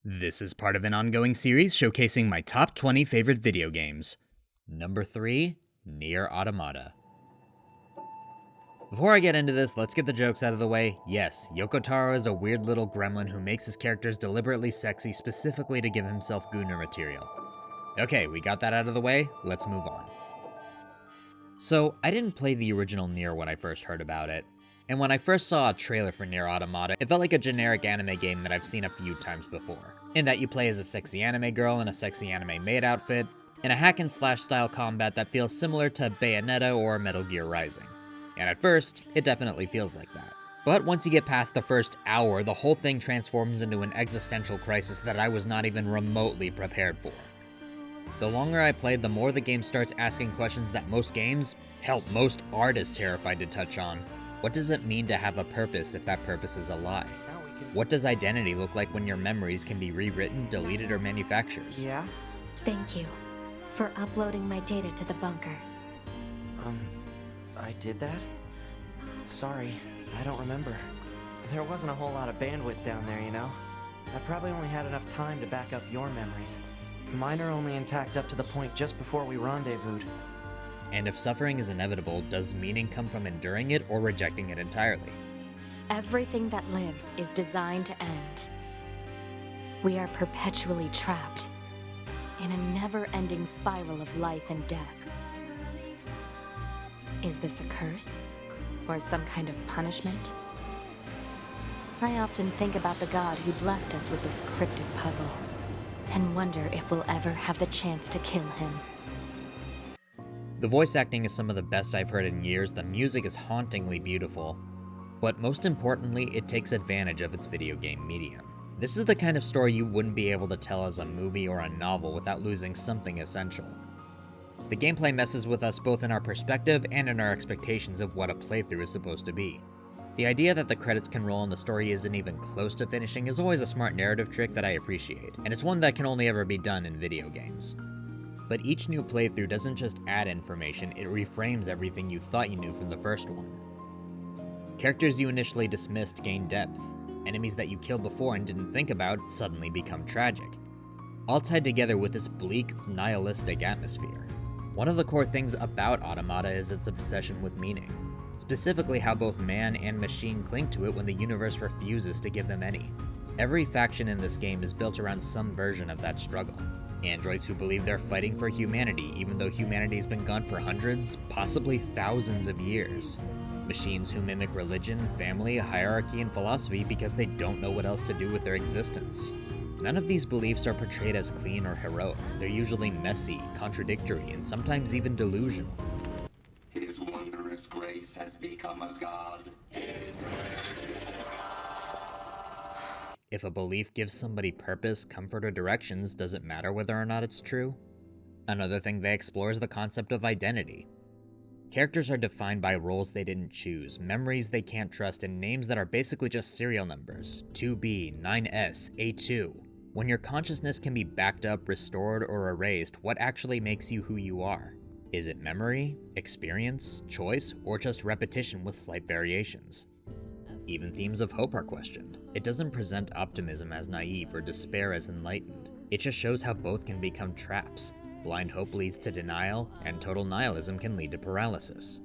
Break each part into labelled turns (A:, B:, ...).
A: This is part of an ongoing series showcasing my top 20 favorite video games. Number 3, Nier Automata. Before I get into this, let's get the jokes out of the way. Yes, Yoko Taro is a weird little gremlin who makes his characters deliberately sexy specifically to give himself Gooner material. Okay, we got that out of the way, let's move on. So, I didn't play the original Nier when I first heard about it. And when I first saw a trailer for Nier Automata, it felt like a generic anime game that I've seen a few times before. In that you play as a sexy anime girl in a sexy anime maid outfit, in a hack and slash style combat that feels similar to Bayonetta or Metal Gear Rising. And at first, it definitely feels like that. But once you get past the first hour, the whole thing transforms into an existential crisis that I was not even remotely prepared for. The longer I played, the more the game starts asking questions that most games, hell, most art is terrified to touch on. What does it mean to have a purpose if that purpose is a lie? What does identity look like when your memories can be rewritten, deleted, or manufactured?
B: Yeah?
C: Thank you for uploading my data to the bunker.
B: I did that? Sorry, I don't remember. There wasn't a whole lot of bandwidth down there, you know? I probably only had enough time to back up your memories. Mine are only intact up to the point just before we rendezvoused.
A: And if suffering is inevitable, does meaning come from enduring it or rejecting it entirely?
C: Everything that lives is designed to end. We are perpetually trapped in a never-ending spiral of life and death. Is this a curse? Or some kind of punishment? I often think about the god who blessed us with this cryptic puzzle, and wonder if we'll ever have the chance to kill him.
A: The voice acting is some of the best I've heard in years, the music is hauntingly beautiful, but most importantly, it takes advantage of its video game medium. This is the kind of story you wouldn't be able to tell as a movie or a novel without losing something essential. The gameplay messes with us both in our perspective and in our expectations of what a playthrough is supposed to be. The idea that the credits can roll and the story isn't even close to finishing is always a smart narrative trick that I appreciate, and it's one that can only ever be done in video games. But each new playthrough doesn't just add information, it reframes everything you thought you knew from the first one. Characters you initially dismissed gain depth. Enemies that you killed before and didn't think about suddenly become tragic. All tied together with this bleak, nihilistic atmosphere. One of the core things about Automata is its obsession with meaning. Specifically how both man and machine cling to it when the universe refuses to give them any. Every faction in this game is built around some version of that struggle. Androids who believe they're fighting for humanity even though humanity's been gone for hundreds, possibly thousands of years. Machines who mimic religion, family, hierarchy, and philosophy because they don't know what else to do with their existence. None of these beliefs are portrayed as clean or heroic. They're usually messy, contradictory, and sometimes even delusional.
D: His wondrous grace has become a god.
A: If a belief gives somebody purpose, comfort, or directions, does it matter whether or not it's true? Another thing they explore is the concept of identity. Characters are defined by roles they didn't choose, memories they can't trust, and names that are basically just serial numbers. 2B, 9S, A2. When your consciousness can be backed up, restored, or erased, what actually makes you who you are? Is it memory, experience, choice, or just repetition with slight variations? Even themes of hope are questioned. It doesn't present optimism as naive or despair as enlightened. It just shows how both can become traps. Blind hope leads to denial, and total nihilism can lead to paralysis.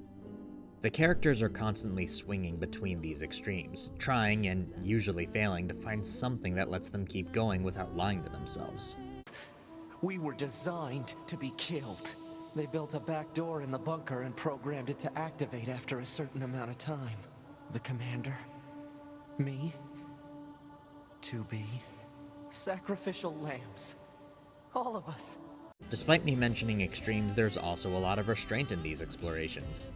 A: The characters are constantly swinging between these extremes, trying and usually failing to find something that lets them keep going without lying to themselves.
B: We were designed to be killed. They built a back door in the bunker and programmed it to activate after a certain amount of time. The commander, me, 2B, sacrificial lambs, all of us.
A: Despite me mentioning extremes, there's also a lot of restraint in these explorations.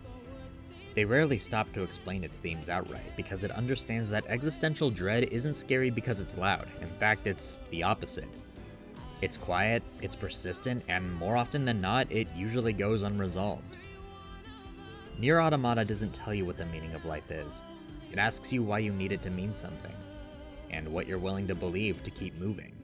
A: They rarely stop to explain its themes outright, because it understands that existential dread isn't scary because it's loud. In fact, it's the opposite. It's quiet, it's persistent, and more often than not, it usually goes unresolved. Nier Automata doesn't tell you what the meaning of life is. It asks you why you need it to mean something, and what you're willing to believe to keep moving.